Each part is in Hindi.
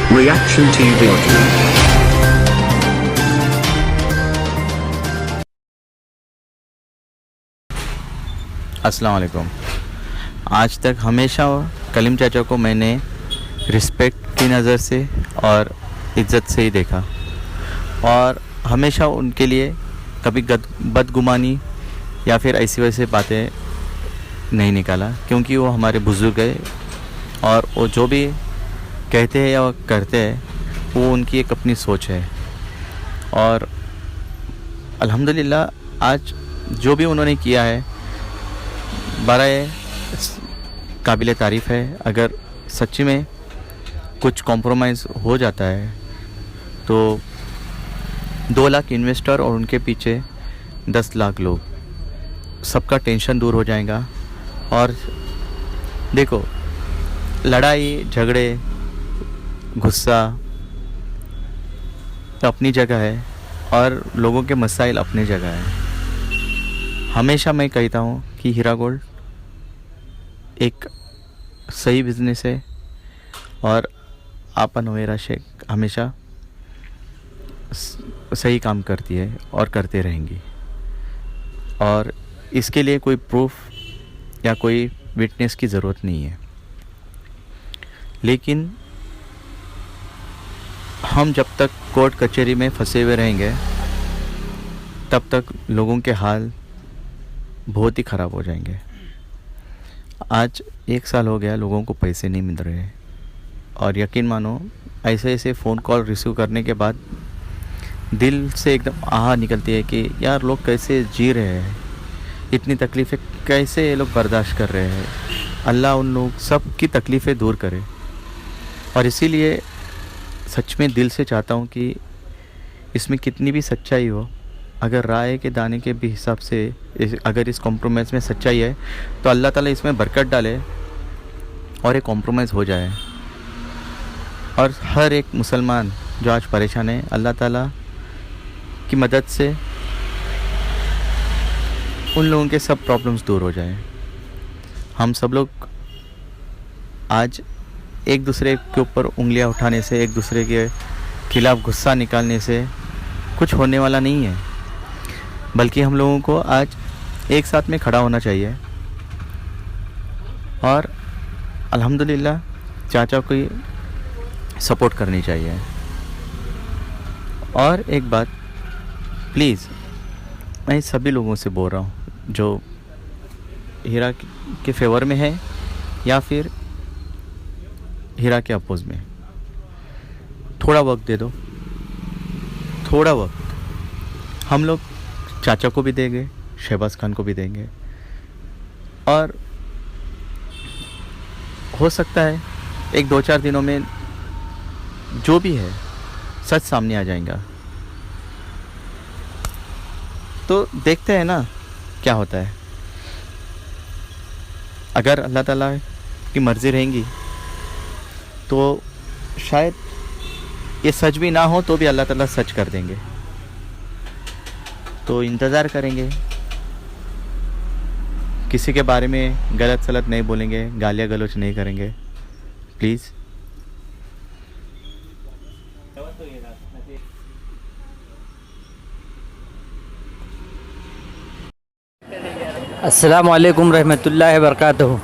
Reaction TV audio. अस्सलाम वालेकुम। आज तक हमेशा कलीम चाचा को मैंने रिस्पेक्ट की नज़र से और इज़्ज़त से ही देखा और हमेशा उनके लिए कभी बदगुमानी या फिर ऐसी वैसी बातें नहीं निकाला, क्योंकि वो हमारे बुज़ुर्ग है और वो जो भी कहते हैं या करते हैं वो उनकी एक अपनी सोच है। और अल्हम्दुलिल्लाह आज जो भी उन्होंने किया है बड़ा काबिल तारीफ़ है। अगर सच्ची में कुछ कॉम्प्रोमाइज़ हो जाता है तो 2 लाख इन्वेस्टर और उनके पीछे 10 लाख लोग, सबका टेंशन दूर हो जाएगा। और देखो, लड़ाई झगड़े गुस्सा तो अपनी जगह है और लोगों के मसाइल अपनी जगह है। हमेशा मैं कहता हूँ कि हीरा गोल्ड एक सही बिज़नेस है और आप नवेरा शेख हमेशा सही काम करती है और करते रहेंगी। और इसके लिए कोई प्रूफ या कोई विटनेस की ज़रूरत नहीं है, लेकिन हम जब तक कोर्ट कचहरी में फंसे हुए रहेंगे तब तक लोगों के हाल बहुत ही ख़राब हो जाएंगे। आज 1 साल हो गया, लोगों को पैसे नहीं मिल रहे और यकीन मानो ऐसे ऐसे फ़ोन कॉल रिसीव करने के बाद दिल से एकदम आह निकलती है कि यार लोग कैसे जी रहे हैं, इतनी तकलीफ़ें कैसे ये लोग बर्दाश्त कर रहे हैं। अल्लाह उन लोग सब की तकलीफ़ें दूर करे। और इसीलिए सच में दिल से चाहता हूँ कि इसमें कितनी भी सच्चाई हो, अगर राय के दाने के भी हिसाब से अगर इस कॉम्प्रोमाइज़ में सच्चाई है तो अल्लाह ताला इसमें बरकत डाले और ये कॉम्प्रोमाइज़ हो जाए। और हर एक मुसलमान जो आज परेशान है, अल्लाह ताला की मदद से उन लोगों के सब प्रॉब्लम्स दूर हो जाए। हम सब लोग आज एक दूसरे के ऊपर उंगलियां उठाने से, एक दूसरे के खिलाफ़ गुस्सा निकालने से कुछ होने वाला नहीं है, बल्कि हम लोगों को आज एक साथ में खड़ा होना चाहिए। और अल्हम्दुलिल्लाह चाचा को सपोर्ट करनी चाहिए। और एक बात प्लीज़ मैं सभी लोगों से बोल रहा हूँ जो हीरा के फेवर में है या फिर हीरा के अपोज में, थोड़ा वक्त दे दो, थोड़ा वक्त। हम लोग चाचा को भी देंगे, शहबाज खान को भी देंगे और हो सकता है 1-2-4 दिनों में जो भी है सच सामने आ जाएगा। तो देखते हैं ना क्या होता है। अगर अल्लाह ताला की मर्ज़ी रहेंगी तो शायद ये सच भी ना हो तो भी अल्लाह ताला सच कर देंगे। तो इंतज़ार करेंगे, किसी के बारे में गलत सलत नहीं बोलेंगे, गालियाँ गलौच नहीं करेंगे प्लीज़। अस्सलाम वालेकुम रहमतुल्लाहि वबरकातुहू।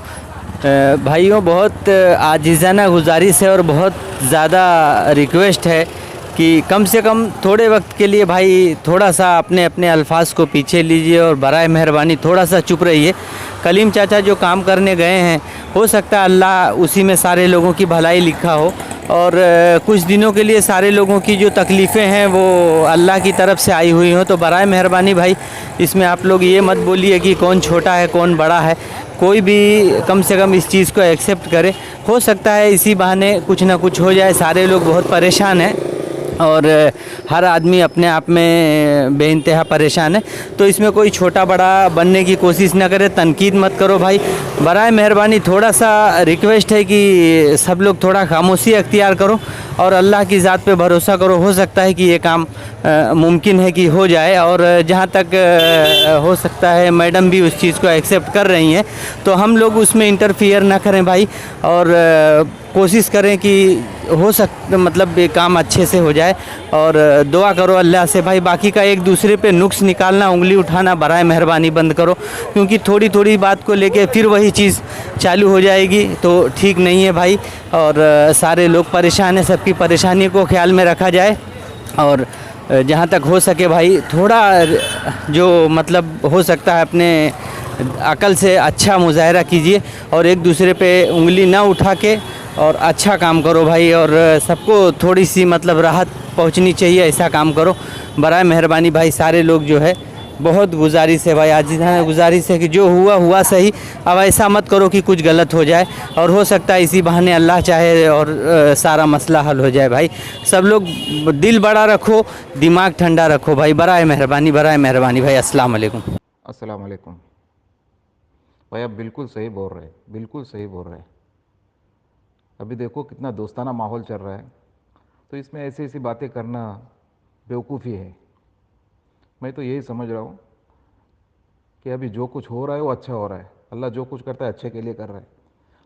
भाइयों, बहुत आजिज़ाना गुजारिश है और बहुत ज़्यादा रिक्वेस्ट है कि कम से कम थोड़े वक्त के लिए भाई थोड़ा सा अपने अपने अल्फाज को पीछे लीजिए और बराए मेहरबानी थोड़ा सा चुप रहिए। कलीम चाचा जो काम करने गए हैं, हो सकता है अल्लाह उसी में सारे लोगों की भलाई लिखा हो और कुछ दिनों के लिए सारे लोगों की जो तकलीफ़ें हैं वो अल्लाह की तरफ से आई हुई हों। तो बराए मेहरबानी भाई इसमें आप लोग ये मत बोलिए कि कौन छोटा है कौन बड़ा है, कोई भी कम से कम इस चीज़ को एक्सेप्ट करे। हो सकता है इसी बहाने कुछ ना कुछ हो जाए। सारे लोग बहुत परेशान हैं और हर आदमी अपने आप में बेइंतहा परेशान है। तो इसमें कोई छोटा बड़ा बनने की कोशिश ना करे, तनकीद मत करो भाई। बराए मेहरबानी थोड़ा सा रिक्वेस्ट है कि सब लोग थोड़ा खामोशी अख्तियार करो और अल्लाह की ज़ात पे भरोसा करो। हो सकता है कि ये काम मुमकिन है कि हो जाए। और जहाँ तक हो सकता है मैडम भी उस चीज़ को एक्सेप्ट कर रही हैं, तो हम लोग उसमें इंटरफियर ना करें भाई। और कोशिश करें कि हो मतलब ये काम अच्छे से हो जाए। और दुआ करो अल्लाह से भाई। बाकी का एक दूसरे पे नुक्स निकालना, उंगली उठाना बराए मेहरबानी बंद करो, क्योंकि थोड़ी थोड़ी बात को लेके फिर वही चीज़ चालू हो जाएगी तो ठीक नहीं है भाई। और सारे लोग परेशान हैं, सबकी परेशानी को ख्याल में रखा जाए। और जहाँ तक हो सके भाई थोड़ा जो मतलब हो सकता है अपने अकल से अच्छा मुजाहरा कीजिए और एक दूसरे पे उंगली ना उठा के और अच्छा काम करो भाई। और सबको थोड़ी सी मतलब राहत पहुंचनी चाहिए, ऐसा काम करो बराए मेहरबानी भाई। सारे लोग जो है बहुत गुजारिश है भाई, आजिज़ाना गुजारिश है कि जो हुआ हुआ सही। अब ऐसा मत करो कि कुछ गलत हो जाए, और हो सकता है इसी बहाने अल्लाह चाहे और सारा मसला हल हो जाए भाई। सब लोग दिल बड़ा रखो, दिमाग ठंडा रखो भाई, बराए मेहरबानी भाई। अस्सलाम वालेकुम। अस्सलाम वालेकुम। भाई आप बिल्कुल सही बोल रहे हैं, बिल्कुल सही बोल रहे हैं। अभी देखो कितना दोस्ताना माहौल चल रहा है, तो इसमें ऐसी ऐसी बातें करना बेवकूफ़ी है। मैं तो यही समझ रहा हूँ कि अभी जो कुछ हो रहा है वो अच्छा हो रहा है। अल्लाह जो कुछ करता है अच्छे के लिए कर रहा है।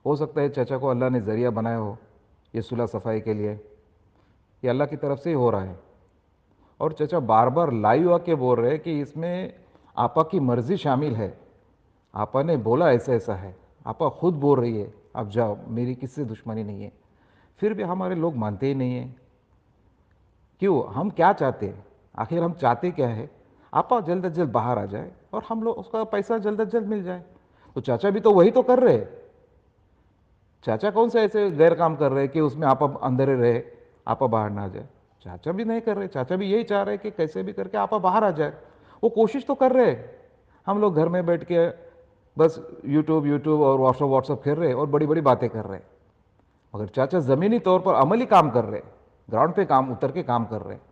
हो सकता है चाचा को अल्लाह ने ज़रिया बनाया हो ये सुलह सफ़ाई के लिए, ये अल्लाह की तरफ से ही हो रहा है। और चाचा बार बार लाइव आके बोल रहे हैं कि इसमें आपा की मर्ज़ी शामिल है। आपा ने बोला ऐसा ऐसा है, आपा खुद बोल रही है आप जाओ, मेरी किससे दुश्मनी नहीं है। फिर भी हमारे लोग मानते ही नहीं हैं। क्यों? हम क्या चाहते हैं? आखिर हम चाहते क्या है? आपा जल्द अज जल्द बाहर आ जाए और हम लोग उसका पैसा जल्द अज जल्द मिल जाए। तो चाचा भी तो वही तो कर रहे हैं। चाचा कौन से ऐसे गैर काम कर रहे हैं कि उसमें आपा अंदर ही रहे, आपा बाहर ना आ जाए। चाचा भी नहीं कर रहे, चाचा भी यही चाह रहे हैं कि कैसे भी करके आपा बाहर आ जाए। वो कोशिश तो कर रहे हैं। हम लोग घर में बैठ के बस यूट्यूब यूट्यूब और व्हाट्सअप व्हाट्सअप खेल रहे हैं और बड़ी बड़ी बातें कर रहे हैं। मगर चाचा ज़मीनी तौर पर अमली काम कर रहे हैं, ग्राउंड पे काम उतर के काम कर रहे हैं।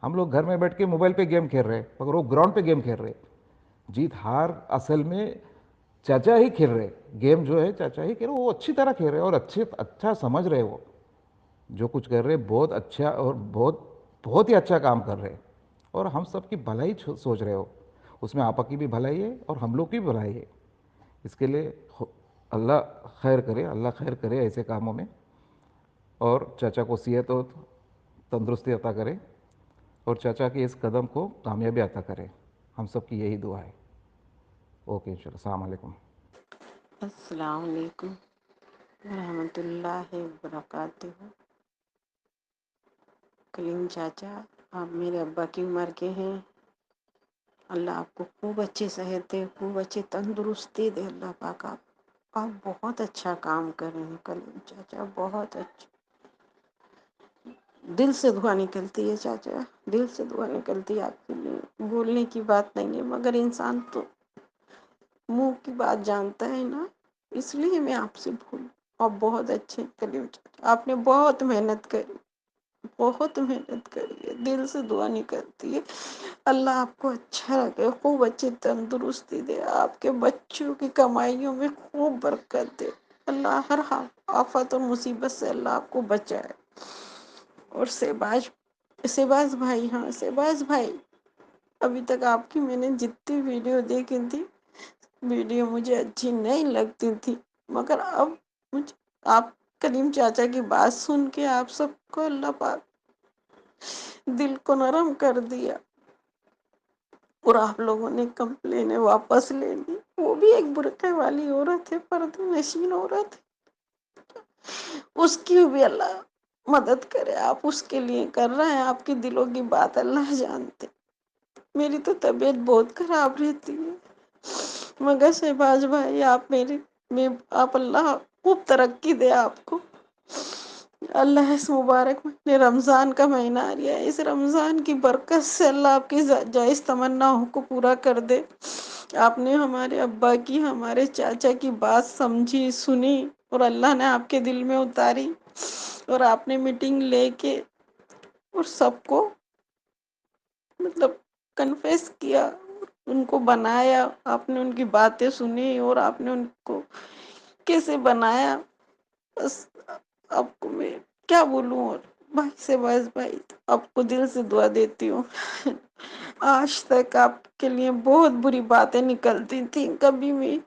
हम लोग घर में बैठ के मोबाइल पे गेम खेल रहे हैं, मगर वो ग्राउंड पे गेम खेल रहे हैं। जीत हार असल में चाचा ही खेल रहे, गेम जो है चाचा ही खेल रहे। वो अच्छी तरह खेल रहे हैं और अच्छा समझ रहे। वो जो कुछ कर रहे हैं बहुत अच्छा और बहुत बहुत ही अच्छा काम कर रहे हैं। और हम सब की भलाई सोच रहे हो, उसमें आपा की भी भलाई है और हम लोग की भी भलाई है। इसके लिए अल्लाह खैर करे, अल्लाह खैर करे ऐसे कामों में। और चाचा को सेहत और तंदुरुस्ती अता करे और चाचा के इस कदम को कामयाबी अता करे। हम सब की यही दुआ है। ओके इंशाल्लाह, अस्सलाम वालेकुम। अस्सलाम वालेकुम रहमतुल्लाहि वबरकातुहू। कलीम चाचा, आप मेरे अब्बा की उम्र के हैं। अल्लाह आपको खूब अच्छी सेहत दे, खूब अच्छी तंदुरुस्ती दे अल्लाह पाक। आप बहुत अच्छा काम कर रहे हैं कलीम चाचा, बहुत अच्छा। दिल से दुआ निकलती है चाचा, दिल से दुआ निकलती है आपके लिए। बोलने की बात नहीं है, मगर इंसान तो मुंह की बात जानता है ना, इसलिए मैं आपसे बोलूं। आप बहुत अच्छे कलीम चाचा, आपने बहुत मेहनत करी, बहुत मेहनत करी है। दिल से दुआ निकलती है अल्लाह आपको अच्छा रखे, खूब अच्छी तंदुरुस्ती दे, आपके बच्चों की कमाइयों में खूब बरकत दे। अल्लाह हर आफत और मुसीबत से अल्लाह आपको बचाए। और शहबाज भाई, हाँ शहबाज भाई, अभी तक आपकी मैंने जितनी वीडियो देखी थी, वीडियो मुझे अच्छी नहीं लगती थी, मगर अब मुझे आप करीम चाचा की बात सुन के आप सबको अल्लाह पाक दिल को नरम कर दिया और आप लोगों ने कंप्लेन वापस ले ली। वो भी एक बुरके वाली औरत है, पर्दे नशीन औरत है, उसकी भी अल्लाह मदद करे। आप उसके लिए कर रहे हैं, आपकी दिलों की बात अल्लाह जानते। मेरी तो तबीयत बहुत खराब रहती है, मगर शहबाज भाई आप आप अल्लाह खूब तरक्की दे आपको। अल्लाह इस मुबारक महीने रमज़ान का महीना आ रहा है, इस रमज़ान की बरकत से अल्लाह आपकी जायज़ तमन्नाओं को पूरा कर दे। आपने हमारे अब्बा की, हमारे चाचा की बात समझी सुनी और अल्लाह ने आपके दिल में उतारी और आपने मीटिंग लेके और सबको मतलब कन्फेस किया, उनको बनाया। आपने उनकी बातें सुनी और आपने उनको कैसे बनाया। बस आपको मैं क्या बोलूं। और भाई से बस भाई, आपको दिल से दुआ देती हूँ। आज तक आपके लिए बहुत बुरी बातें निकलती थी, कभी भी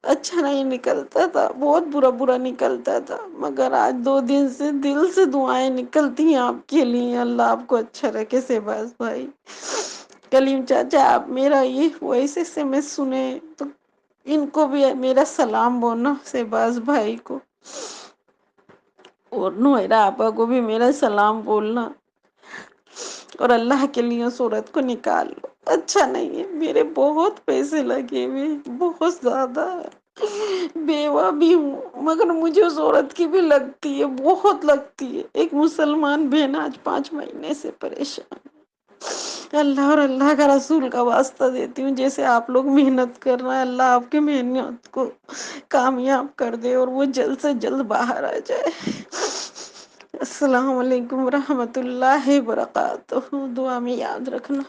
अच्छा नहीं निकलता था, बहुत बुरा बुरा निकलता था, मगर आज 2 दिन से दिल से दुआएं निकलती हैं आपके लिए। अल्लाह आपको अच्छा रखे शहबाज भाई। कलीम चाचा, आप मेरा ये वॉइस SMS सुने तो इनको भी मेरा सलाम बोलना, शहबाज भाई को और नोएरा आपा को भी मेरा सलाम बोलना। और अल्लाह के लिए सूरत को निकाल लो। अच्छा नहीं है, मेरे बहुत पैसे लगे हुए, बहुत ज्यादा। बेवा भी हूँ मगर मुझे उस औरत की भी लगती है, बहुत लगती है। एक मुसलमान बहन आज 5 महीने से परेशान। अल्लाह और अल्लाह का रसूल का वास्ता देती हूँ, जैसे आप लोग मेहनत कर रहे हैं, अल्लाह आपके मेहनत को कामयाब कर दे और वो जल्द से जल्द बाहर आ जाए। अस्सलाम वालेकुम रहमतुल्लाहि बरकातहू। दुआ में याद रखना।